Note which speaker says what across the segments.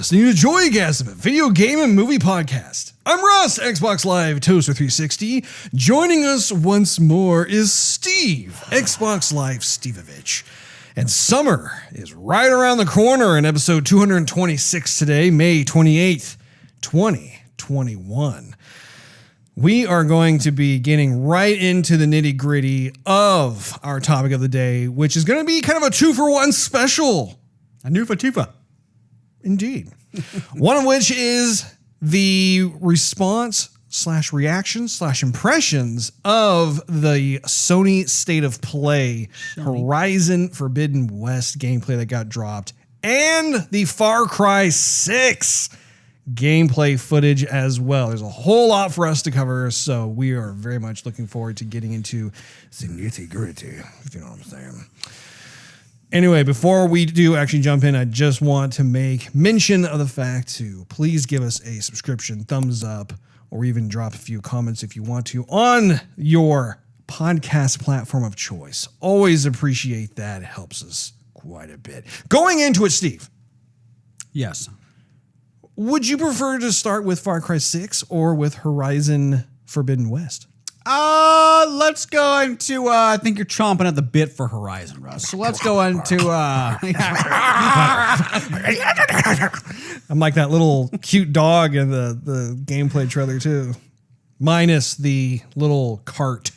Speaker 1: listening to Joygasm, a video game and movie podcast. I'm Russ, Xbox Live Toaster 360. Joining us once more is Steve, Xbox Live Stevavitch. And summer is right around the corner in episode 226 today, May 28th, 2021. We are going to be getting right into the nitty-gritty of our topic of the day, which is going to be kind of a 2-for-1 special.
Speaker 2: A new Fatifa.
Speaker 1: Indeed. One of which is the response/reactions/impressions of the Sony State of Play Horizon Forbidden West gameplay that got dropped, and the Far Cry 6 gameplay footage as well. There's a whole lot for us to cover, so we are very much looking forward to getting into the nitty-gritty, if you know what I'm saying. Anyway, before we do actually jump in, I just want to make mention of the fact to please give us a subscription, thumbs up, or even drop a few comments if you want to on your podcast platform of choice. Always appreciate that. It helps us quite a bit. Going into it, Steve.
Speaker 2: Yes.
Speaker 1: Would you prefer to start with Far Cry 6 or with Horizon Forbidden West?
Speaker 2: Let's go into, I think you're chomping at the bit for Horizon, Russ. So let's go into,
Speaker 1: I'm like that little cute dog in the gameplay trailer too. Minus the little cart.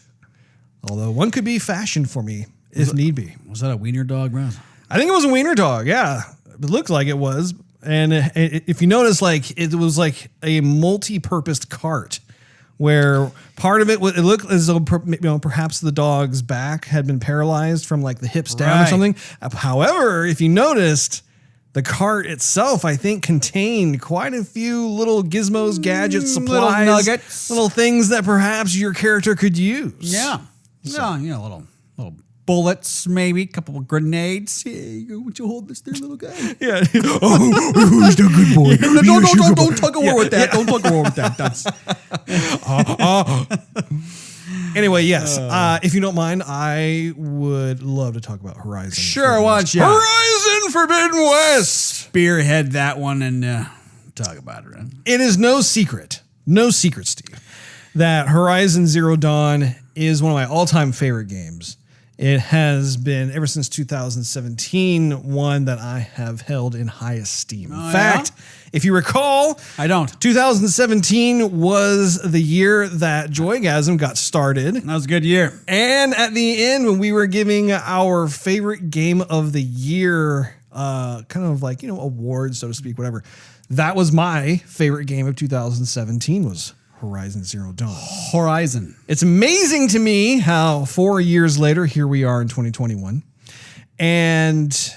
Speaker 1: Although one could be fashioned for me if need be.
Speaker 2: Was that a wiener dog, Russ?
Speaker 1: I think it was a wiener dog, yeah. It looked like it was. And if you notice, like it was like a multi-purposed cart, where part of it looked as though perhaps the dog's back had been paralyzed from like the hips down or something. However, if you noticed, the cart itself, I think, contained quite a few little gizmos, gadgets, supplies,
Speaker 2: little nuggets,
Speaker 1: little things that perhaps your character could use.
Speaker 2: Yeah. So, little bullets, maybe a couple of grenades. Hey, would you hold this there, little guy?
Speaker 1: Yeah. Who's the good boy?
Speaker 2: Don't tug a war with that. Don't tug a war with that. That's.
Speaker 1: Anyway, yes. If you don't mind, I would love to talk about Horizon.
Speaker 2: Sure, why don't you?
Speaker 1: Horizon Forbidden West.
Speaker 2: Spearhead that one and talk about it. Right?
Speaker 1: It is no secret, Steve, that Horizon Zero Dawn is one of my all-time favorite games. It has been, ever since 2017, one that I have held in high esteem. In fact, if you recall,
Speaker 2: I don't.
Speaker 1: 2017 was the year that Joygasm got started.
Speaker 2: That was a good year.
Speaker 1: And at the end, when we were giving our favorite game of the year, kind of like, awards, so to speak, whatever, that was my favorite game of 2017 was Horizon Zero Dawn.
Speaker 2: Horizon.
Speaker 1: It's amazing to me how 4 years later, here we are in 2021, and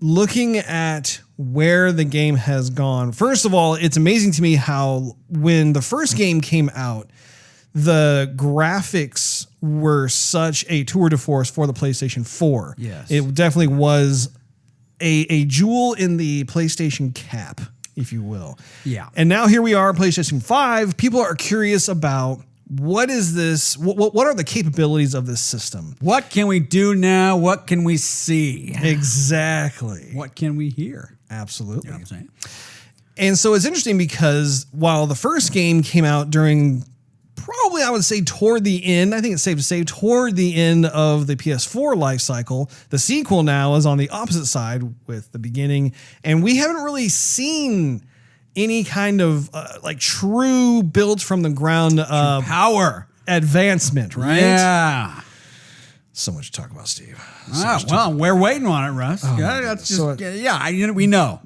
Speaker 1: looking at where the game has gone. First of all, it's amazing to me how when the first game came out, the graphics were such a tour de force for the PlayStation 4.
Speaker 2: Yes.
Speaker 1: It definitely was a jewel in the PlayStation cap, if you will.
Speaker 2: Yeah.
Speaker 1: And now here we are, PlayStation 5. People are curious about what is this? What are the capabilities of this system?
Speaker 2: What can we do now? What can we see?
Speaker 1: Exactly.
Speaker 2: What can we hear?
Speaker 1: Absolutely.
Speaker 2: You know what I'm saying?
Speaker 1: And so it's interesting because while the first game came out during probably, I would say, toward the end, I think it's safe to say, toward the end of the PS4 life cycle, the sequel now is on the opposite side with the beginning. And we haven't really seen any kind of true built from the ground
Speaker 2: power
Speaker 1: advancement, right?
Speaker 2: Yeah.
Speaker 1: So much to talk about, Steve.
Speaker 2: We're waiting on it, Russ. We know.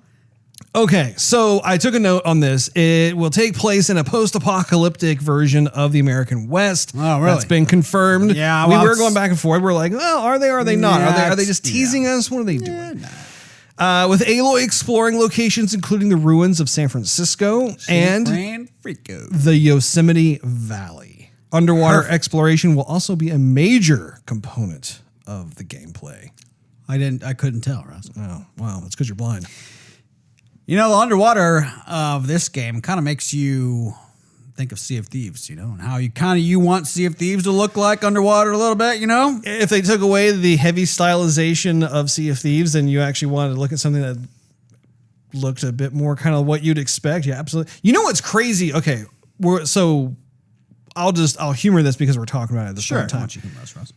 Speaker 1: Okay, so I took a note on this. It will take place in a post-apocalyptic version of the American West.
Speaker 2: Oh, really?
Speaker 1: That's been confirmed.
Speaker 2: Yeah,
Speaker 1: we were going back and forth. We're like, well, are they or are they not?
Speaker 2: Yeah,
Speaker 1: are they just teasing us? What are they doing?
Speaker 2: Nah.
Speaker 1: With Aloy exploring locations including the ruins of San Francisco and the Yosemite Valley. Underwater exploration will also be a major component of the gameplay.
Speaker 2: I couldn't tell, Russ.
Speaker 1: Oh, wow, that's because you're blind.
Speaker 2: The underwater of this game kind of makes you think of Sea of Thieves, and how you want Sea of Thieves to look like underwater a little bit,
Speaker 1: If they took away the heavy stylization of Sea of Thieves, then you actually wanted to look at something that looked a bit more kind of what you'd expect. Yeah, absolutely. You know what's crazy? Okay, I'll humor this because we're talking about it at the same time.
Speaker 2: Russ.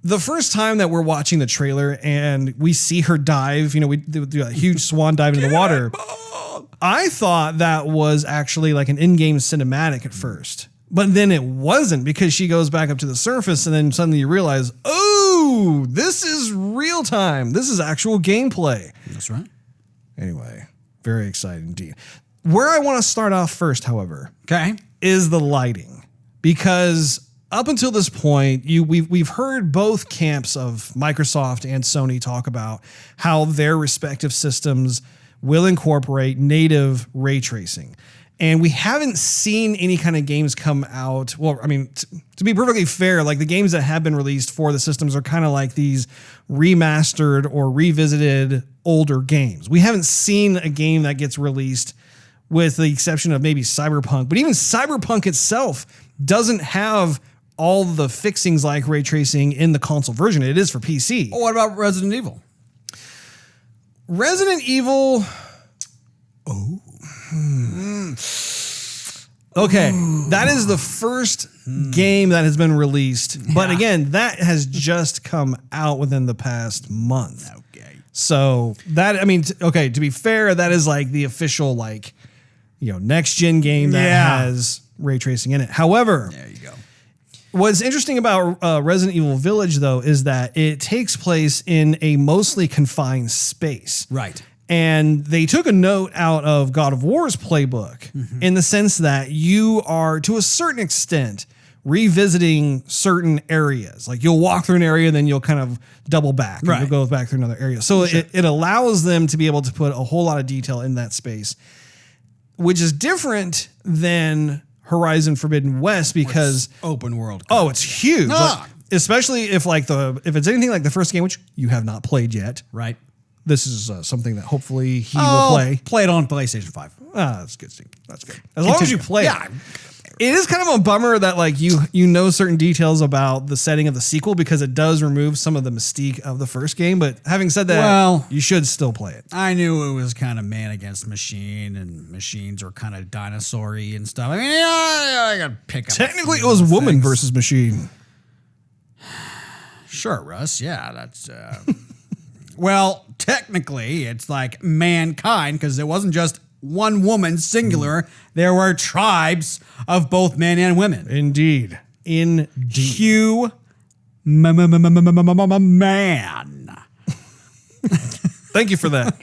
Speaker 1: The first time that we're watching the trailer and we see her dive, we do a huge swan dive into the water. I thought that was actually like an in-game cinematic at first, but then it wasn't, because she goes back up to the surface and then suddenly you realize, oh, this is real time. This is actual gameplay.
Speaker 2: That's right.
Speaker 1: Anyway, very exciting indeed. Where I want to start off first, however, is the lighting, because up until this point, we've heard both camps of Microsoft and Sony talk about how their respective systems will incorporate native ray tracing. And we haven't seen any kind of games come out. Well, I mean, to be perfectly fair, like the games that have been released for the systems are kind of like these remastered or revisited older games. We haven't seen a game that gets released, with the exception of maybe Cyberpunk. But even Cyberpunk itself doesn't have all the fixings like ray tracing in the console version. It is for PC.
Speaker 2: Well, what about Resident Evil?
Speaker 1: Resident Evil. Oh. Okay. That is the first game that has been released. But again, that has just come out within the past month.
Speaker 2: Okay.
Speaker 1: So that, I mean, to be fair, that is like the official, next gen game that has ray tracing in it. However,
Speaker 2: there you go.
Speaker 1: What's interesting about Resident Evil Village, though, is that it takes place in a mostly confined space.
Speaker 2: Right.
Speaker 1: And they took a note out of God of War's playbook in the sense that you are, to a certain extent, revisiting certain areas. Like you'll walk through an area, then you'll kind of double back. And you'll go back through another area. So it allows them to be able to put a whole lot of detail in that space, which is different than Horizon Forbidden West, because
Speaker 2: open world.
Speaker 1: Oh, it's huge. Like, especially if it's anything like the first game, which you have not played yet.
Speaker 2: Right.
Speaker 1: This is something that hopefully he will play.
Speaker 2: Play it on PlayStation 5.
Speaker 1: That's good, Steve. That's good. As long as you play it. It is kind of a bummer that you know certain details about the setting of the sequel, because it does remove some of the mystique of the first game. But having said that, you should still play it.
Speaker 2: I knew it was kind of man against machine, and machines are kind of dinosaur-y and stuff. I mean, I got to pick up.
Speaker 1: Technically, it was woman versus machine.
Speaker 2: Sure, Russ. Yeah, that's... well, technically, it's like mankind, because it wasn't just one woman singular. There were tribes of both men and women.
Speaker 1: Indeed.
Speaker 2: Man.
Speaker 1: Thank you for that.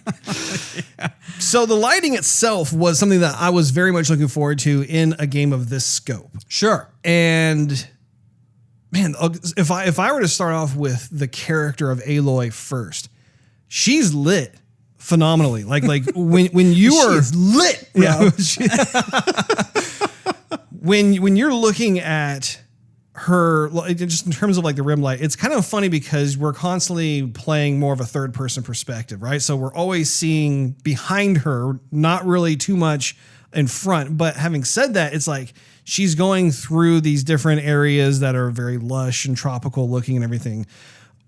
Speaker 1: So the lighting itself was something that I was very much looking forward to in a game of this scope.
Speaker 2: Sure.
Speaker 1: And man, if I were to start off with the character of Aloy first, she's lit phenomenally. Like when you are
Speaker 2: lit,
Speaker 1: bro. when you're looking at her, just in terms of like the rim light, it's kind of funny because we're constantly playing more of a third person perspective, right? So we're always seeing behind her, not really too much in front. But having said that, it's like she's going through these different areas that are very lush and tropical looking and everything.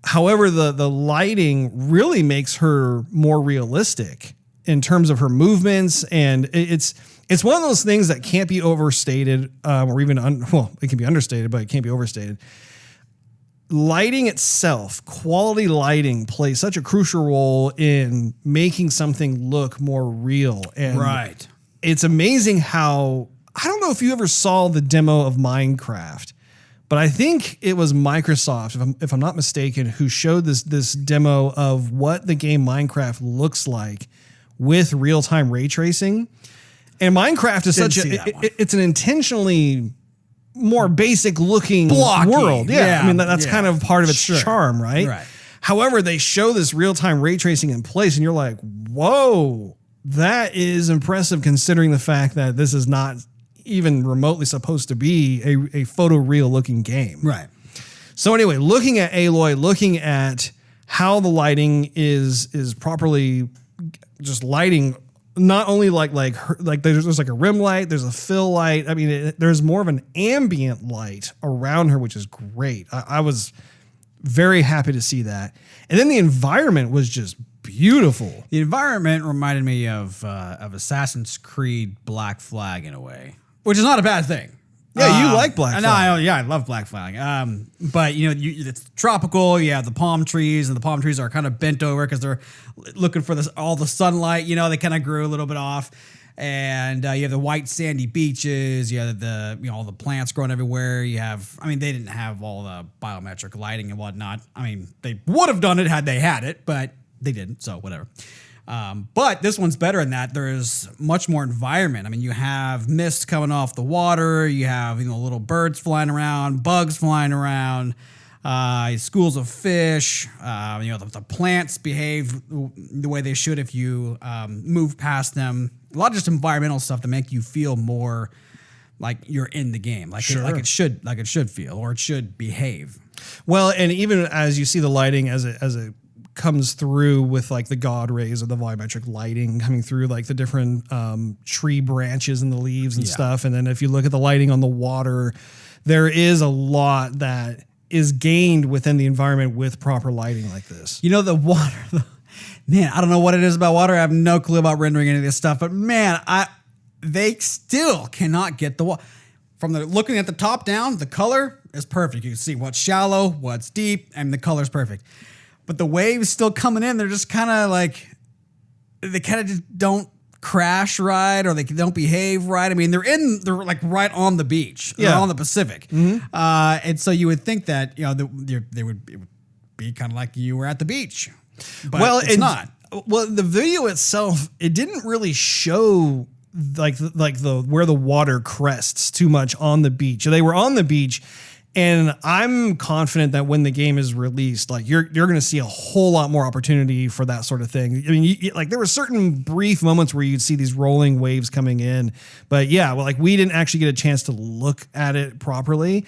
Speaker 1: However, the lighting really makes her more realistic in terms of her movements, and it's one of those things that can't be overstated, or even it can be understated, but it can't be overstated. Lighting itself, quality lighting, plays such a crucial role in making something look more real. And it's amazing how, I don't know if you ever saw the demo of Minecraft, but I think it was Microsoft, if I'm not mistaken, who showed this demo of what the game Minecraft looks like with real-time ray tracing. And Minecraft is it's an intentionally more basic looking world. Yeah. I mean, that's kind of part of its charm, right? However, they show this real-time ray tracing in place, and you're like, whoa, that is impressive considering the fact that this is not even remotely supposed to be a photoreal looking game.
Speaker 2: Right.
Speaker 1: So anyway, looking at Aloy, looking at how the lighting is properly just lighting, not only like there's like a rim light, there's a fill light. I mean, there's more of an ambient light around her, which is great. I was very happy to see that. And then the environment was just beautiful.
Speaker 2: The environment reminded me of Assassin's Creed Black Flag in a way, which is not a bad thing.
Speaker 1: Yeah, you like Black Flag.
Speaker 2: I love Black Flag. But it's tropical. You have the palm trees, and the palm trees are kind of bent over because they're looking for all the sunlight. They kind of grew a little bit off. And you have the white sandy beaches. You have all the plants growing everywhere. They didn't have all the biometric lighting and whatnot. They would have done it had they had it, but they didn't. So whatever. But this one's better in that there's much more environment. You have mist coming off the water. You have little birds flying around, bugs flying around. Schools of fish. The plants behave the way they should if you move past them. A lot of just environmental stuff to make you feel more like you're in the game, like it should feel, or it should behave.
Speaker 1: Well, and even as you see the lighting as it comes through with like the God rays or the volumetric lighting coming through like the different tree branches and the leaves and stuff, and then if you look at the lighting on the water, there is a lot that is gained within the environment with proper lighting like this.
Speaker 2: The water. Man, I don't know what it is about water. I have no clue about rendering any of this stuff, but man, they still cannot get the water. From looking at the top down, the color is perfect. You can see what's shallow, what's deep, and the color's perfect. But the waves still coming in, they're just kind of like, they kind of just don't crash right, or they don't behave right. They're like right on the beach. They're on the Pacific. Mm-hmm. And so you would think that, it would be kind of like you were at the beach. But it's not.
Speaker 1: Well, the video itself, it didn't really show like the where the water crests too much on the beach. They were on the beach, and I'm confident that when the game is released, like you're going to see a whole lot more opportunity for that sort of thing. There were certain brief moments where you'd see these rolling waves coming in, but we didn't actually get a chance to look at it properly.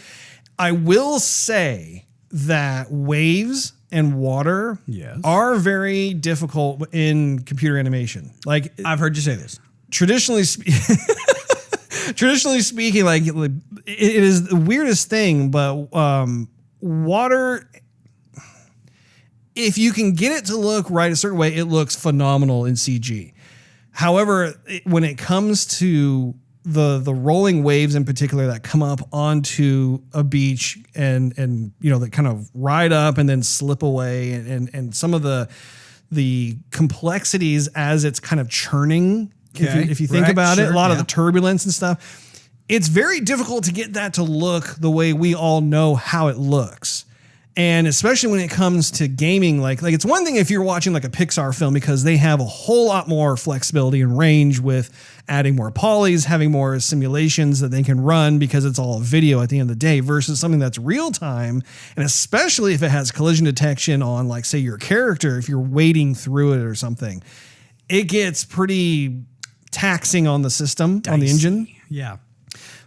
Speaker 1: I will say that waves and water are very difficult in computer animation. Like,
Speaker 2: I've heard you say this.
Speaker 1: Traditionally speaking, like it is the weirdest thing, but water, if you can get it to look right a certain way, it looks phenomenal in CG. However, when it comes to the rolling waves in particular that come up onto a beach and that kind of ride up and then slip away, and some of the complexities as it's kind of churning. If you think about it, a lot of the turbulence and stuff, it's very difficult to get that to look the way we all know how it looks. And especially when it comes to gaming, like it's one thing if you're watching like a Pixar film because they have a whole lot more flexibility and range with adding more polys, having more simulations that they can run because it's all video at the end of the day versus something that's real time. And especially if it has collision detection on, like, say, your character, if you're wading through it or something, it gets pretty taxing on the system, on the engine.
Speaker 2: Yeah.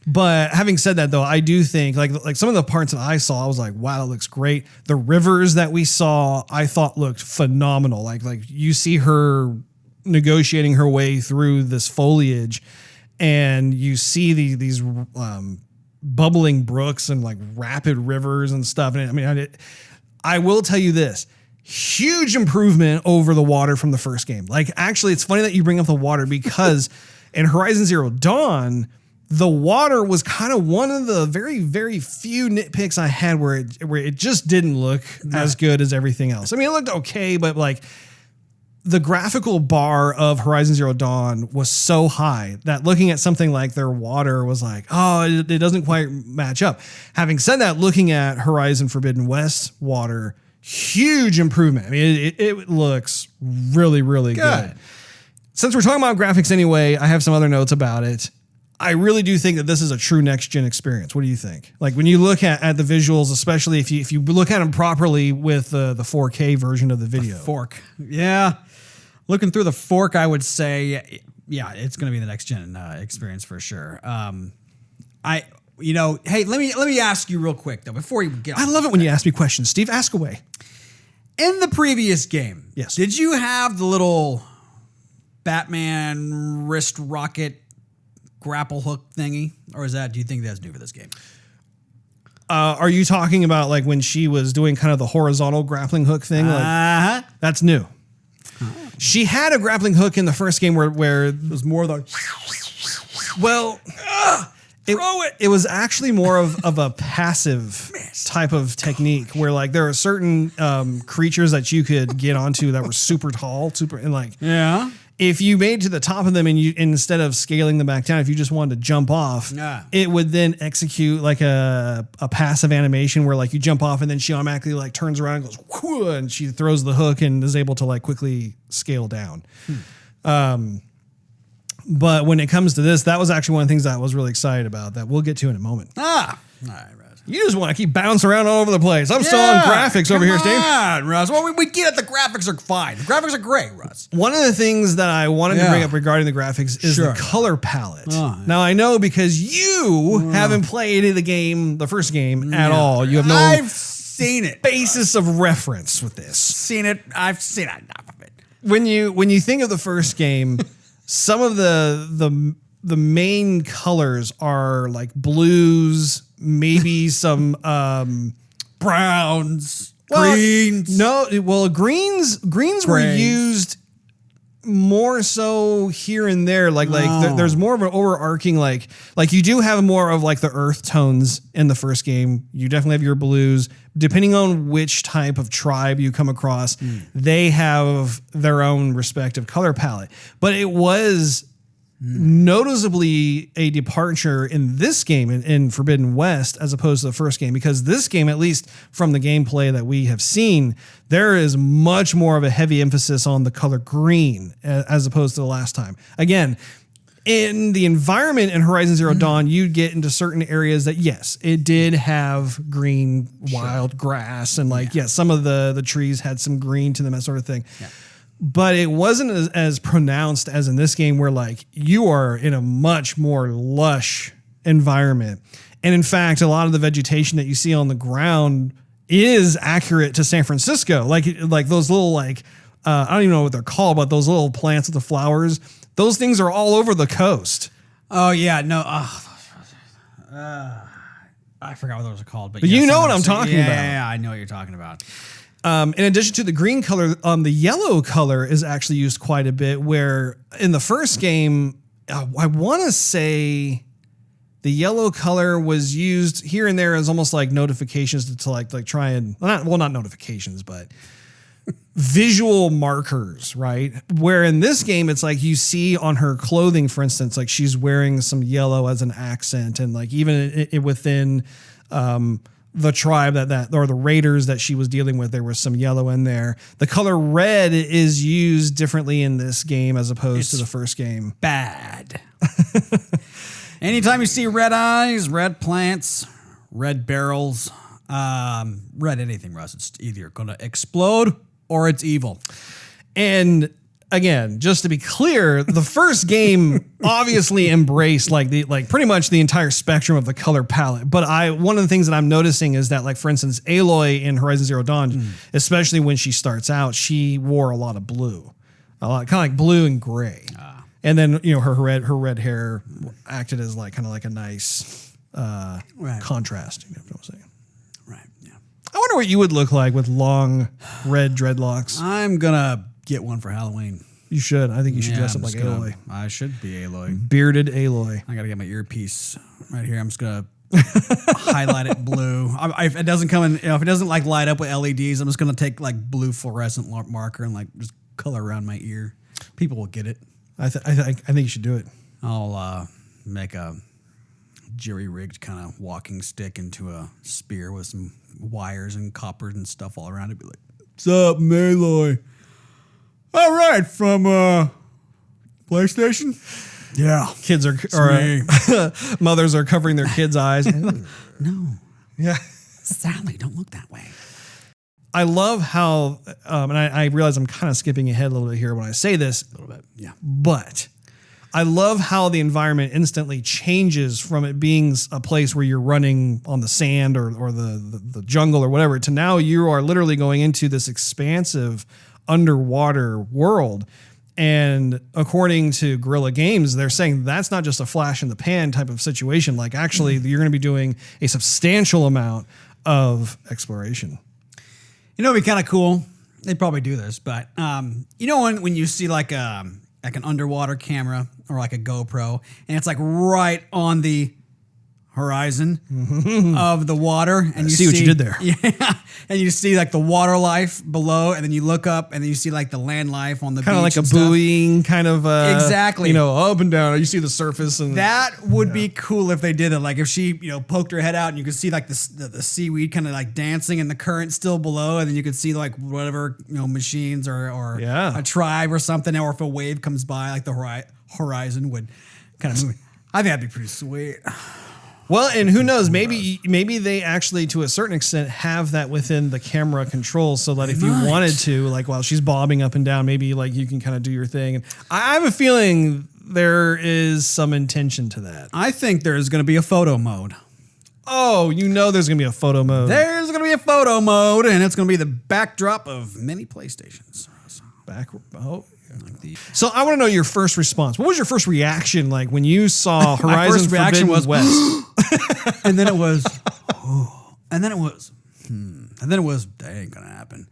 Speaker 1: But having said that, though, I do think like some of the parts that I saw, I was like, wow, that looks great. The rivers that we saw, I thought looked phenomenal. Like you see her negotiating her way through this foliage, and you see these bubbling brooks and like rapid rivers and stuff. And I will tell you this. Huge improvement over the water from the first game. Like, actually, it's funny that you bring up the water because in Horizon Zero Dawn, the water was kind of one of the very, very few nitpicks I had where it just didn't look as good as everything else. It looked okay, but like the graphical bar of Horizon Zero Dawn was so high that looking at something like their water was like, oh, it doesn't quite match up. Having said that, looking at Horizon Forbidden West water, huge improvement. It looks really, really good. Since we're talking about graphics anyway, I have some other notes about it. I really do think that this is a true next-gen experience. What do you think? Like, when you look at the visuals, especially if you look at them properly with the 4K version of the video.
Speaker 2: The fork. Yeah. Looking through the fork, I would say, yeah, it's going to be the next-gen experience for sure. Hey, let me ask you real quick, though, before you get
Speaker 1: I love it when you ask me questions, Steve. Ask away.
Speaker 2: In the previous game,
Speaker 1: yes,
Speaker 2: did you have the little Batman wrist rocket grapple hook thingy? Or do you think that's new for this game?
Speaker 1: Are you talking about like when she was doing kind of the horizontal grappling hook thing? Like, that's new. She had a grappling hook in the first game where
Speaker 2: It was more the
Speaker 1: well, it was actually more of a passive type of technique where like there are certain creatures that you could get onto that were super tall, and like
Speaker 2: yeah.
Speaker 1: if you made to the top of them and you instead of scaling them back down, if you just wanted to jump off, it would then execute like a passive animation where like you jump off and then she automatically like turns around and goes whoo, and she throws the hook and is able to like quickly scale down. But when it comes to this, that was actually one of the things that I was really excited about that we'll get to in a moment.
Speaker 2: All right, Russ.
Speaker 1: You just want to keep bouncing around all over the place. I'm still on graphics over here, Steve.
Speaker 2: Come on, Russ. Well, we get it. The graphics are fine. The graphics are great, Russ.
Speaker 1: One of the things that I wanted to bring up regarding the graphics is the color palette. Now, I know because you haven't played the first game at all. You have no
Speaker 2: I've seen it.
Speaker 1: basis of reference with this.
Speaker 2: I've seen enough of it.
Speaker 1: When you think of the first game, some of the main colors are like blues, maybe some
Speaker 2: browns, greens.
Speaker 1: No, well, greens were used more so here and there. There's more of an overarching like you do have more of like the earth tones in the first game. You definitely have your blues. Depending on which type of tribe you come across, they have their own respective color palette. But it was noticeably a departure in this game in Forbidden West as opposed to the first game, because this game, at least from the gameplay that we have seen, there is much more of a heavy emphasis on the color green as opposed to the last time. Again, in the environment in Horizon Zero Dawn, you'd get into certain areas that, yes, it did have green wild grass and some of the trees had some green to them, that sort of thing. Yeah. But it wasn't as pronounced as in this game where like you are in a much more lush environment. And in fact, a lot of the vegetation that you see on the ground is accurate to San Francisco. Like those little I don't even know what they're called, but those little plants with the flowers, those things are all over the coast.
Speaker 2: Oh yeah, no. I forgot what those are called, but
Speaker 1: you know what I'm talking about.
Speaker 2: Yeah, I know what you're talking about.
Speaker 1: In addition to the green color, the yellow color is actually used quite a bit, where in the first game, I want to say the yellow color was used here and there as almost like notifications to like try and, not notifications, but visual markers, right? Where in this game, it's like you see on her clothing, for instance, like she's wearing some yellow as an accent, and like even within the tribe or the raiders that she was dealing with, there was some yellow in there. The color red is used differently in this game as opposed to the first game.
Speaker 2: Bad. Anytime you see red eyes, red plants, red barrels, red anything, Russ, it's either going to explode or it's evil.
Speaker 1: And again, just to be clear, the first game obviously embraced pretty much the entire spectrum of the color palette. But one of the things that I'm noticing is that, like, for instance, Aloy in Horizon Zero Dawn, especially when she starts out, she wore a lot of blue, kind of like blue and gray. And then, her red hair acted as kind of like a nice contrast. You know what I'm saying?
Speaker 2: Right. Yeah.
Speaker 1: I wonder what you would look like with long red dreadlocks.
Speaker 2: I'm gonna get one for Halloween.
Speaker 1: You should. I think you should dress up like Aloy.
Speaker 2: I should be Aloy.
Speaker 1: Bearded Aloy.
Speaker 2: I gotta get my earpiece right here. I'm just gonna highlight it blue. If it doesn't come in, if it doesn't light up with LEDs, I'm just gonna take blue fluorescent marker and just color around my ear. People will get it.
Speaker 1: I think you should do it.
Speaker 2: I'll make a jerry-rigged kind of walking stick into a spear with some wires and copper and stuff all around it. Be like, "What's up, Aloy? All right, from PlayStation." Yeah,
Speaker 1: kids mothers are covering their kids' eyes.
Speaker 2: No.
Speaker 1: Yeah,
Speaker 2: Sally, don't look that way.
Speaker 1: I love how, and I realize I'm kind of skipping ahead a little bit here when I say this.
Speaker 2: A little bit, yeah.
Speaker 1: But I love how the environment instantly changes from it being a place where you're running on the sand or the jungle or whatever to now you are literally going into this expansive underwater world. And according to Guerrilla Games, they're saying that's not just a flash in the pan type of situation. Like, actually, you're going to be doing a substantial amount of exploration.
Speaker 2: It'd be kind of cool They probably do this, but you know when you see like an underwater camera or like a GoPro, and it's like right on the horizon of the water, and you
Speaker 1: see what you did there.
Speaker 2: Yeah, and you see like the water life below, and then you look up, and then you see like the land life on the
Speaker 1: Kind of
Speaker 2: beach
Speaker 1: like a buoying kind of
Speaker 2: exactly,
Speaker 1: up and down. You see the surface, and
Speaker 2: that would be cool if they did it. Like if she poked her head out, and you could see like the seaweed kind of like dancing, and the current still below, and then you could see like whatever machines or a tribe or something, or if a wave comes by, like the horizon would kind of move. I think that'd be pretty sweet.
Speaker 1: Well, and who knows? Maybe they actually, to a certain extent, have that within the camera controls, so that if you wanted to, like while she's bobbing up and down, maybe like you can kind of do your thing. And I have a feeling there is some intention to that.
Speaker 2: I think there's going to be a photo mode.
Speaker 1: Oh, there's going to be a photo mode.
Speaker 2: There's going to be a photo mode, and it's going to be the backdrop of many PlayStations.
Speaker 1: So I want to know your first response. What was your first reaction like when you saw Horizon
Speaker 2: My first reaction
Speaker 1: Forbidden
Speaker 2: West? And then it was, and then it was, and then it was, that ain't gonna happen.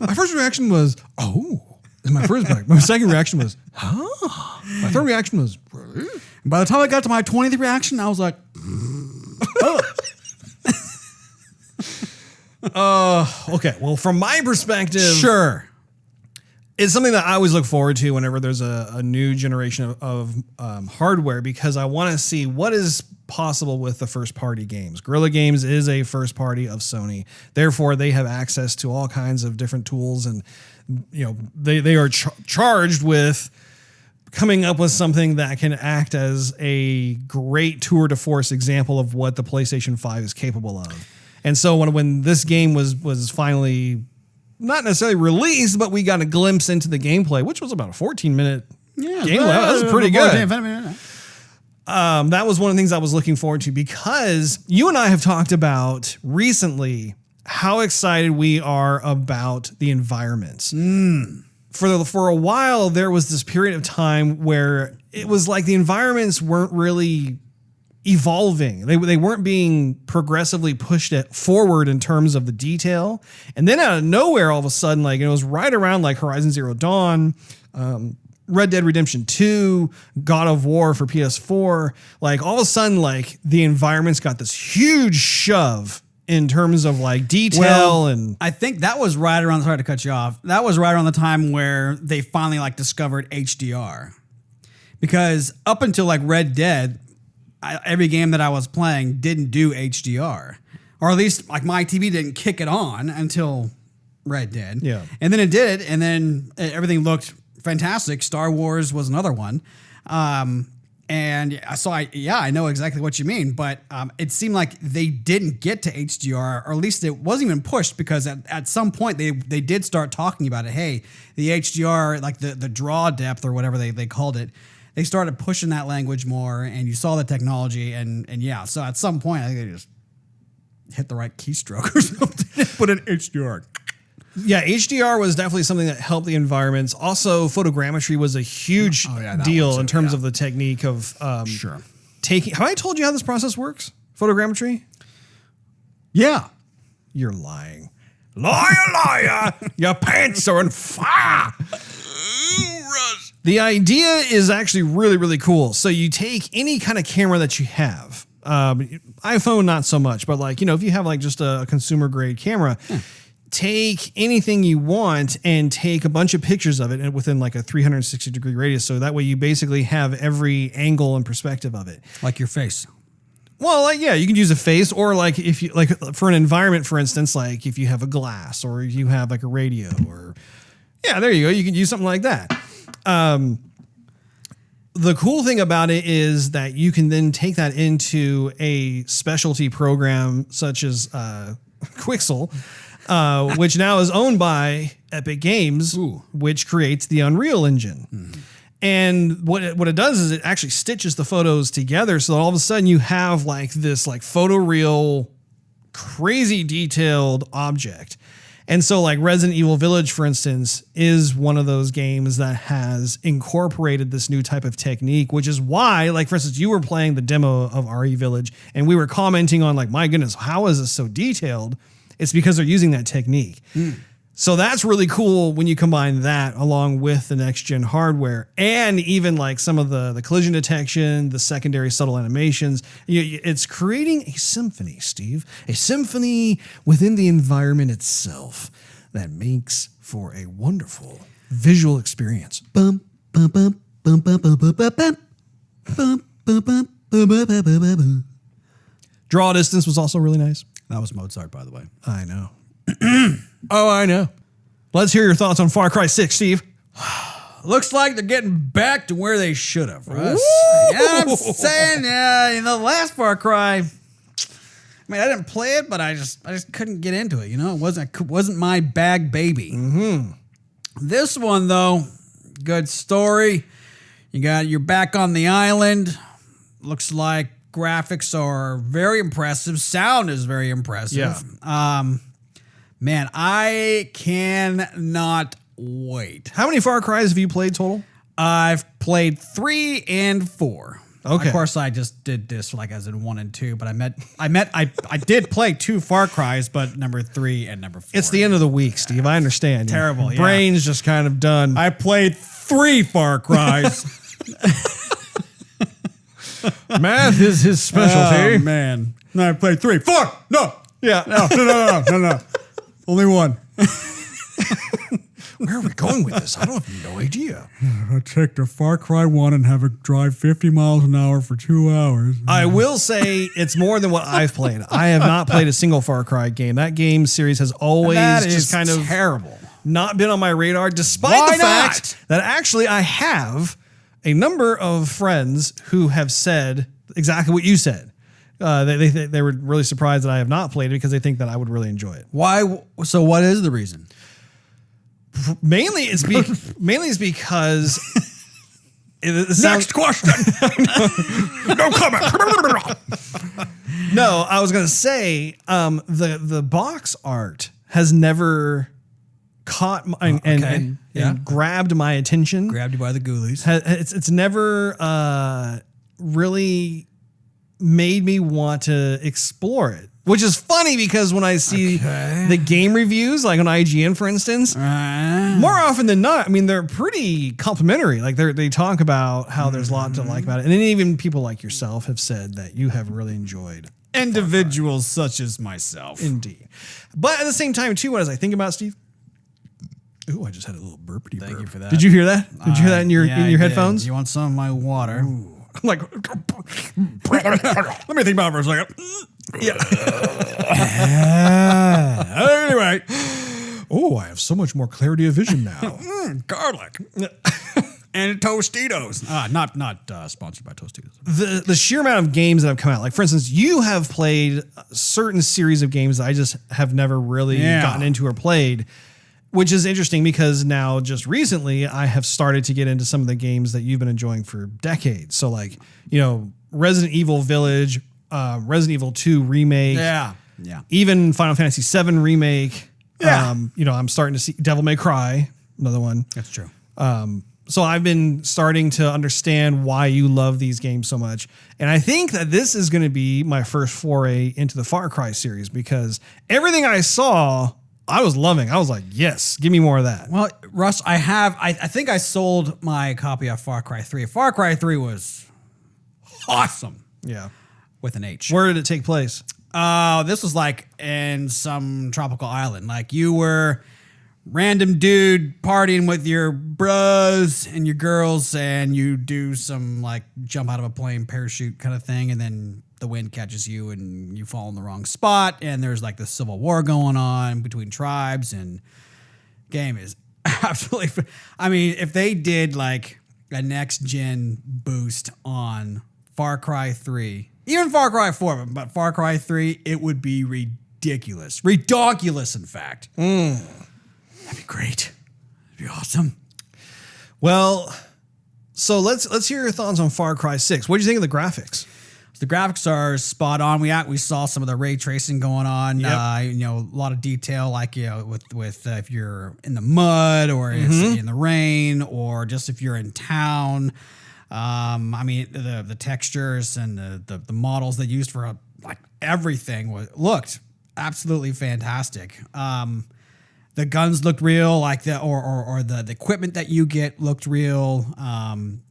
Speaker 1: My first reaction was, oh. And my second reaction was, huh? My third reaction was, really?
Speaker 2: And by the time I got to my 20th reaction, I was like, oh.
Speaker 1: Okay. Well, from my perspective,
Speaker 2: sure.
Speaker 1: It's something that I always look forward to whenever there's a new generation of hardware, because I want to see what is possible with the first party games. Guerrilla Games is a first party of Sony. Therefore, they have access to all kinds of different tools, and they are charged with coming up with something that can act as a great tour de force example of what the PlayStation 5 is capable of. And so when this game was finally not necessarily released, but we got a glimpse into the gameplay, which was about a 14-minute gameplay. That was pretty good. That was one of the things I was looking forward to, because you and I have talked about recently how excited we are about the environments. For a while, there was this period of time where it was like the environments weren't really evolving. They weren't being progressively pushed forward in terms of the detail. And then out of nowhere, all of a sudden, like it was right around like Horizon Zero Dawn, Red Dead Redemption 2, God of War for PS4. Like all of a sudden, like the environments got this huge shove in terms of like detail. And
Speaker 2: I think that was right around, sorry to cut you off. That was right around the time where they finally like discovered HDR, because up until like Red Dead, every game that I was playing didn't do HDR, or at least like my TV didn't kick it on until Red Dead.
Speaker 1: Yeah.
Speaker 2: And then it did. And then everything looked fantastic. Star Wars was another one. And so I know exactly what you mean, but it seemed like they didn't get to HDR, or at least it wasn't even pushed, because at some point they did start talking about it. Hey, the HDR, like the draw depth or whatever they called it, they started pushing that language more, and you saw the technology, and yeah. So at some point, I think they just hit the right keystroke or something. Put in HDR.
Speaker 1: Yeah, HDR was definitely something that helped the environments. Also, photogrammetry was a huge deal in terms of the technique of taking. Have I told you how this process works? Photogrammetry?
Speaker 2: Yeah.
Speaker 1: You're lying. Liar. Your pants are on fire. Russ. The idea is actually really, really cool. So you take any kind of camera that you have. iPhone, not so much, but like, if you have like just a consumer grade camera, take anything you want and take a bunch of pictures of it within like a 360 degree radius. So that way you basically have every angle and perspective of it.
Speaker 2: Like your face.
Speaker 1: Well, like, yeah, you can use a face, or like if you like for an environment, for instance, like if you have a glass or you have like a radio, or there you go. You can use something like that. The cool thing about it is that you can then take that into a specialty program such as Quixel, which now is owned by Epic Games, which creates the Unreal Engine. Mm-hmm. And what it does is it actually stitches the photos together, so that all of a sudden you have like this like photoreal, crazy detailed object. And so like Resident Evil Village, for instance, is one of those games that has incorporated this new type of technique, which is why, like, for instance, you were playing the demo of RE Village and we were commenting on like, my goodness, how is this so detailed? it's because they're using that technique. So that's really cool when you combine that along with the next gen hardware and even like some of the collision detection, the secondary subtle animations. It's creating a symphony, Steve, a symphony within the environment itself that makes for a wonderful visual experience. Bum, bum, bum, bum, bum, bum, bum, bum, bum, bum, bum, bum, bum, bum, bum. Draw distance was also really nice.
Speaker 2: That was Mozart, by the way.
Speaker 1: I know. Oh, I know. Let's hear your thoughts on Far Cry 6, Steve.
Speaker 2: Looks like they're getting back to where they should have, Russ. Yeah, I'm saying, in the last Far Cry, I mean, I didn't play it, but I just couldn't get into it. You know, it wasn't my bag baby. This one, though, good story. You're back on the island. Looks like graphics are very impressive. Sound is very impressive.
Speaker 1: Yeah.
Speaker 2: Man, I cannot wait.
Speaker 1: How many Far Cries have you played total?
Speaker 2: I've played 3 and 4.
Speaker 1: Okay.
Speaker 2: Of course, I just did this like as in 1 and 2, but I did play 2 Far Cries, but number 3 and number 4.
Speaker 1: It's the end of the week, Steve. I understand.
Speaker 2: Terrible.
Speaker 1: Your brain's just kind of done.
Speaker 2: I played 3 Far Cries.
Speaker 1: Math is his specialty.
Speaker 2: Oh, man. No, I played 3. 4! No!
Speaker 1: Yeah.
Speaker 2: No. Only 1.
Speaker 1: Where are we going with this? I don't have no idea.
Speaker 2: I'll take the Far Cry 1 and have it drive 50 miles an hour for 2 hours.
Speaker 1: I will say it's more than what I've played. I have not played a single Far Cry game. That game series has always just kind of
Speaker 2: terrible.
Speaker 1: Not been on my radar, despite the fact that actually I have a number of friends who have said exactly what you said. They were really surprised that I have not played it because they think that I would really enjoy it.
Speaker 2: Why? So what is the reason?
Speaker 1: Mainly it's because
Speaker 2: Next question.
Speaker 1: no comment. No, I was gonna say the box art has never caught my, and grabbed my attention.
Speaker 2: Grabbed you by the ghoulies.
Speaker 1: It's never really made me want to explore it, which is funny because when I see the game reviews, like on IGN, for instance, more often than not, I mean, they're pretty complimentary. Like they talk about how there's a lot to like about it. And then even people like yourself have said that you have really enjoyed
Speaker 2: individuals such as myself.
Speaker 1: Indeed. But at the same time, too, as I think about Steve, ooh, I just had a little burpity burp.
Speaker 2: Thank you for that.
Speaker 1: Did you hear that? Did you hear that in your headphones?
Speaker 2: You want some of my water?
Speaker 1: Ooh. I'm like,
Speaker 2: let me think about it for a second.
Speaker 1: Yeah.
Speaker 2: Anyway.
Speaker 1: Oh, I have so much more clarity of vision now.
Speaker 2: Garlic. And Tostitos. Not sponsored by Tostitos.
Speaker 1: The sheer amount of games that have come out, like for instance, you have played a certain series of games that I just have never really gotten into or played, which is interesting because now just recently I have started to get into some of the games that you've been enjoying for decades. So like, Resident Evil Village, Resident Evil 2 remake.
Speaker 2: Yeah.
Speaker 1: Even Final Fantasy 7 remake.
Speaker 2: Yeah.
Speaker 1: I'm starting to see Devil May Cry, another one.
Speaker 2: That's true.
Speaker 1: So I've been starting to understand why you love these games so much. And I think that this is going to be my first foray into the Far Cry series because everything I saw, I was loving. I was like, yes, give me more of that.
Speaker 2: Well, Russ, I think I sold my copy of Far Cry 3. Far Cry 3 was awesome.
Speaker 1: Yeah.
Speaker 2: With an H.
Speaker 1: Where did it take place?
Speaker 2: This was like in some tropical island. Like you were random dude partying with your bros and your girls and you do some like jump out of a plane parachute kind of thing and then the wind catches you and you fall in the wrong spot and there's like the civil war going on between tribes and game is absolutely I mean if they did like a next gen boost on Far Cry 3 even Far Cry 4 but Far Cry 3 it would be ridiculous in fact. That'd be great. That'd be awesome.
Speaker 1: Well, so let's hear your thoughts on Far Cry 6. What do you think of the graphics?
Speaker 2: The graphics are spot on. We saw some of the ray tracing going on.
Speaker 1: Yep.
Speaker 2: A lot of detail, like with if you're in the mud or it's in the rain or just if you're in town. I mean the textures and the models they used for like everything looked absolutely fantastic. The guns looked real, like the equipment that you get looked real.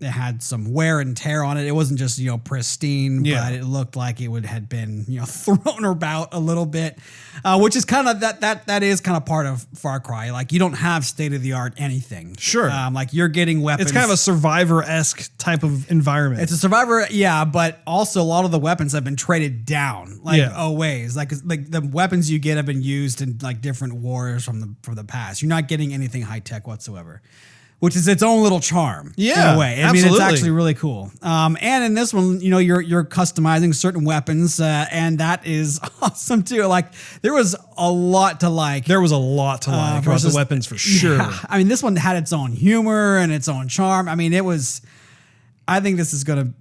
Speaker 2: It had some wear and tear on it. It wasn't just pristine, but it looked like it had been thrown about a little bit, which is kind of that is kind of part of Far Cry. Like you don't have state of the art anything.
Speaker 1: Sure,
Speaker 2: like you're getting weapons.
Speaker 1: It's kind of a Survivor-esque type of environment.
Speaker 2: It's a Survivor, yeah, but also a lot of the weapons have been traded down, always. Like the weapons you get have been used in like different wars from the past. You're not getting anything high tech whatsoever, which is its own little charm.
Speaker 1: Yeah,
Speaker 2: in a way. I
Speaker 1: absolutely.
Speaker 2: mean, it's actually really cool. And in this one, you're customizing certain weapons, and that is awesome too. Like there was a lot to like.
Speaker 1: There was a lot to like about the weapons for sure.
Speaker 2: Yeah, I mean, this one had its own humor and its own charm. I mean, it was. I think this is gonna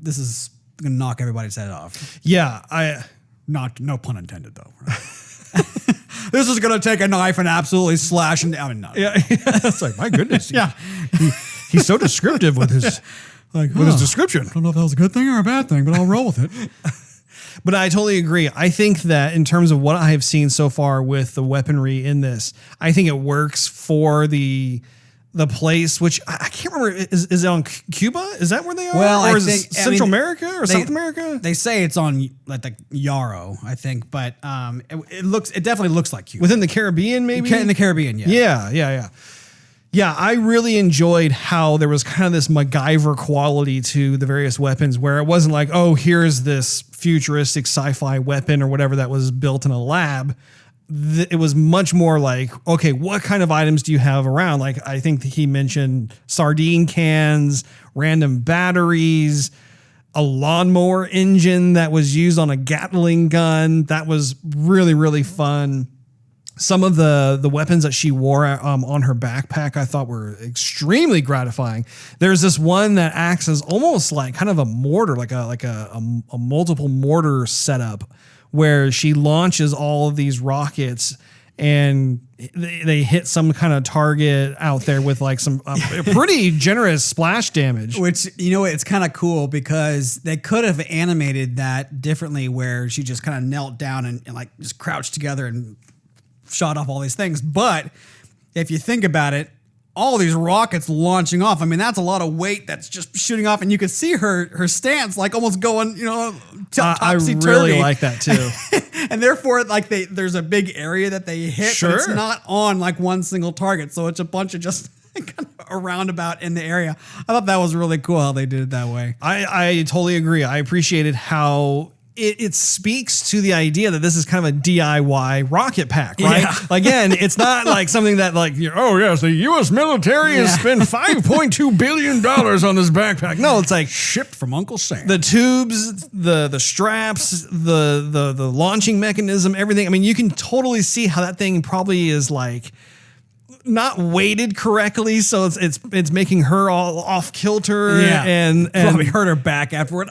Speaker 2: knock everybody's head off.
Speaker 1: Yeah,
Speaker 2: no pun intended though. This is going to take a knife and absolutely slash and I mean, no.
Speaker 1: Yeah, it's like my goodness.
Speaker 2: Yeah,
Speaker 1: he's so descriptive with his with his description.
Speaker 2: I don't know if that was a good thing or a bad thing, but I'll roll with it.
Speaker 1: But I totally agree. I think that in terms of what I have seen so far with the weaponry in this, I think it works for the place, which I can't remember. Is it on Cuba? Is that where they are?
Speaker 2: Well,
Speaker 1: or is it Central America or South America?
Speaker 2: They say it's on like the Yarrow, I think, but it definitely looks like Cuba.
Speaker 1: Within the Caribbean, maybe?
Speaker 2: In the Caribbean, yeah.
Speaker 1: Yeah. Yeah, I really enjoyed how there was kind of this MacGyver quality to the various weapons where it wasn't like, oh, here's this futuristic sci-fi weapon or whatever that was built in a lab. It was much more like, okay, what kind of items do you have around? Like, I think he mentioned sardine cans, random batteries, a lawnmower engine that was used on a Gatling gun. That was really, really fun. Some of the weapons that she wore on her backpack, I thought were extremely gratifying. There's this one that acts as almost like kind of a mortar, like a multiple mortar setup, where she launches all of these rockets and they hit some kind of target out there with like some pretty generous splash damage.
Speaker 2: Which, it's kind of cool because they could have animated that differently where she just kind of knelt down and like just crouched together and shot off all these things. But if you think about it, all these rockets launching off. I mean, that's a lot of weight that's just shooting off, and you could see her stance like almost going, topsy-turvy.
Speaker 1: I really like that too.
Speaker 2: And therefore, like there's a big area that they hit, but it's not on like one single target. So it's a bunch of just kind of a roundabout in the area. I thought that was really cool how they did it that way.
Speaker 1: I totally agree. I appreciated how it speaks to the idea that this is kind of a DIY rocket pack, right?
Speaker 2: Yeah.
Speaker 1: Again, it's not like something that like, oh yes, the U.S. military has spent $5.2 billion on this backpack. No, it's like
Speaker 2: shipped from Uncle Sam.
Speaker 1: The tubes, the straps, the launching mechanism, everything. I mean, you can totally see how that thing probably is like not weighted correctly, so it's making her all off kilter, and
Speaker 2: probably hurt her back afterward.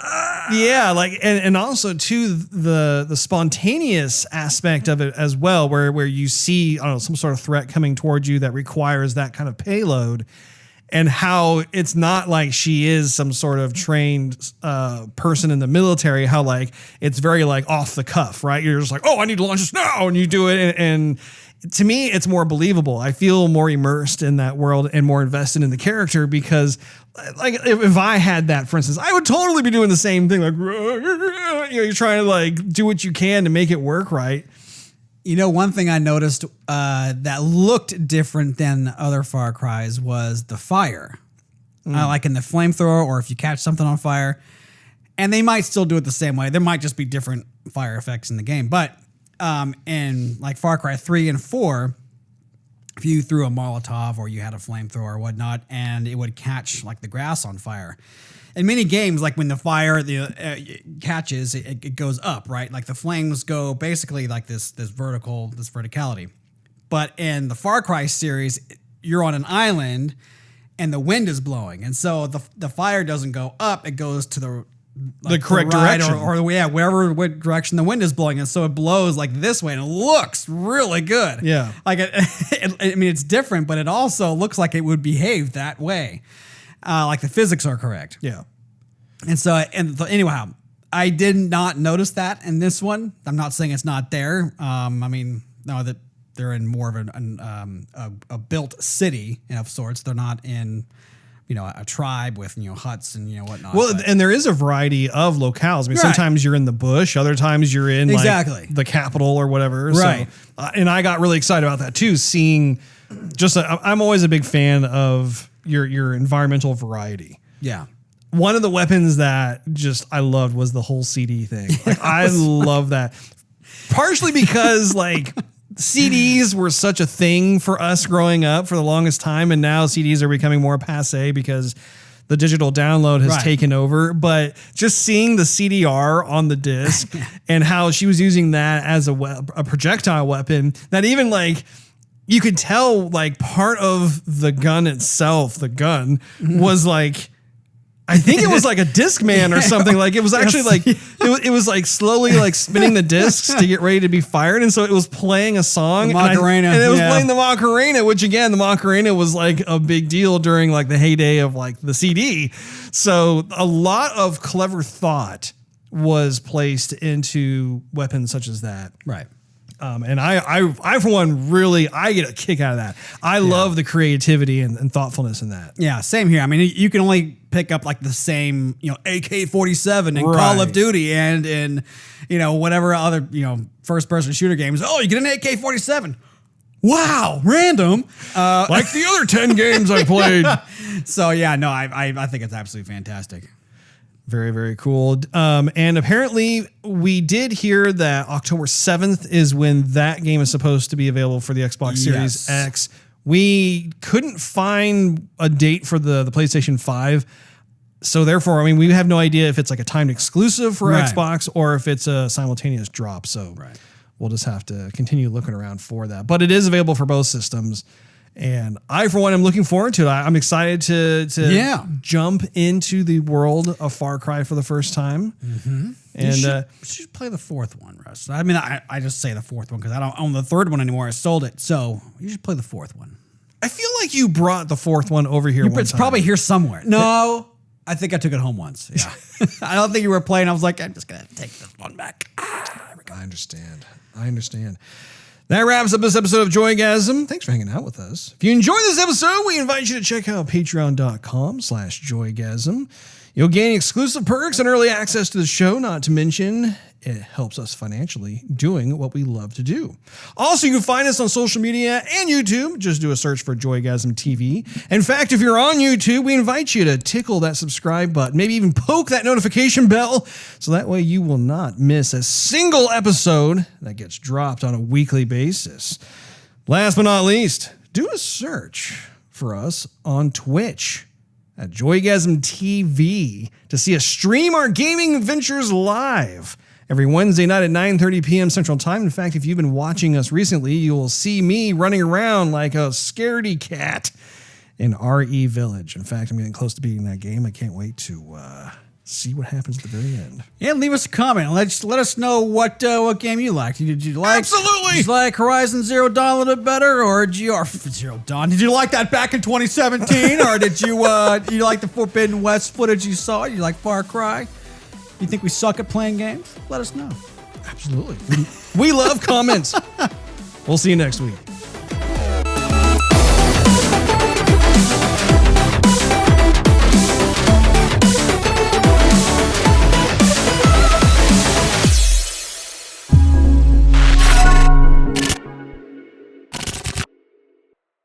Speaker 1: Yeah, like and also too the spontaneous aspect of it as well, where you see, I don't know, some sort of threat coming towards you that requires that kind of payload, and how it's not like she is some sort of trained person in the military. How like it's very like off the cuff, right? You're just like, oh, I need to launch this now, and you do it, and to me, it's more believable. I feel more immersed in that world and more invested in the character because, like, if I had that, for instance, I would totally be doing the same thing. Like, you're trying to like do what you can to make it work right.
Speaker 2: One thing I noticed that looked different than other Far Cries was the fire, like in the flamethrower, or if you catch something on fire. And they might still do it the same way. There might just be different fire effects in the game, but. In like Far Cry 3 and 4, if you threw a Molotov or you had a flamethrower or whatnot, and it would catch like the grass on fire. In many games, like when the fire catches, it goes up, right? Like the flames go basically like this verticality. But in the Far Cry series, you're on an island and the wind is blowing, and so the fire doesn't go up; it goes to the
Speaker 1: correct direction,
Speaker 2: or wherever what direction the wind is blowing, and so it blows like this way, and it looks really good.
Speaker 1: Yeah,
Speaker 2: like I mean, it's different, but it also looks like it would behave that way. Like the physics are correct.
Speaker 1: Yeah,
Speaker 2: and so anyhow, I did not notice that in this one. I'm not saying it's not there. I mean, no, that they're in more of a built city of sorts. They're not in, a tribe with, huts and, whatnot.
Speaker 1: Well, and there is a variety of locales. I mean, sometimes you're in the bush, other times you're in like the capital or whatever.
Speaker 2: Right.
Speaker 1: So, and I got really excited about that too, seeing I'm always a big fan of your environmental variety.
Speaker 2: Yeah.
Speaker 1: One of the weapons that I loved was the whole CD thing. Like, I love that. Partially because CDs were such a thing for us growing up for the longest time. And now CDs are becoming more passe because the digital download has taken over. But just seeing the CDR on the disc and how she was using that as a projectile weapon, that even you could tell part of the gun itself, was I think it was like a Discman or something. It was actually it was slowly spinning the discs to get ready to be fired. And so it was playing a song.
Speaker 2: The Macarena.
Speaker 1: And it was playing the Macarena, which again, the Macarena was a big deal during the heyday of the CD. So a lot of clever thought was placed into weapons such as that.
Speaker 2: Right.
Speaker 1: And I for one, really, I get a kick out of that. I love the creativity and thoughtfulness in that.
Speaker 2: Yeah, same here. I mean, you can only pick up the same, AK-47 in Call of Duty and in, whatever other, first person shooter games. Oh, you get an AK-47. Wow, random.
Speaker 1: Like the other 10 games I played.
Speaker 2: So yeah, no, I think it's absolutely fantastic.
Speaker 1: Very, very cool. And apparently we did hear that October 7th is when that game is supposed to be available for the Xbox Series X. We couldn't find a date for the PlayStation 5. So therefore, I mean, we have no idea if it's a timed exclusive for Xbox or if it's a simultaneous drop. So we'll just have to continue looking around for that. But it is available for both systems. And I, for one, am looking forward to it. I'm excited to jump into the world of Far Cry for the first time.
Speaker 2: Mm-hmm.
Speaker 1: And
Speaker 2: you should play the fourth one, Russ. I mean, I just say the fourth one because I don't own the third one anymore. I sold it. So you should play the fourth one.
Speaker 1: I feel like you brought the fourth one over here.
Speaker 2: It's probably here somewhere. No, I think I took it home once. Yeah. I don't think you were playing. I was like, I'm just going to take this one back.
Speaker 1: There we go. I understand. That wraps up this episode of Joygasm. Thanks for hanging out with us. If you enjoyed this episode, we invite you to check out patreon.com/Joygasm. You'll gain exclusive perks and early access to the show, not to mention it helps us financially doing what we love to do. Also, you can find us on social media and YouTube. Just do a search for Joygasm TV. In fact, if you're on YouTube, we invite you to tickle that subscribe button, maybe even poke that notification bell, so that way you will not miss a single episode that gets dropped on a weekly basis. Last but not least, do a search for us on Twitch at Joygasm TV to see us stream our gaming adventures live every Wednesday night at 9:30 p.m. Central Time. In fact, if you've been watching us recently, you will see me running around like a scaredy cat in RE Village. In fact, I'm getting close to beating that game. I can't wait to see what happens at the very end.
Speaker 2: Yeah, leave us a comment. Let us know what game you liked. Did you like?
Speaker 1: Absolutely.
Speaker 2: Did you like Horizon Zero Dawn a little bit better, or did you Zero Dawn? Did you like that back in 2017, or did you like the Forbidden West footage you saw? Did you like Far Cry? You think we suck at playing games? Let us know.
Speaker 1: Absolutely. We love comments. We'll see you next week.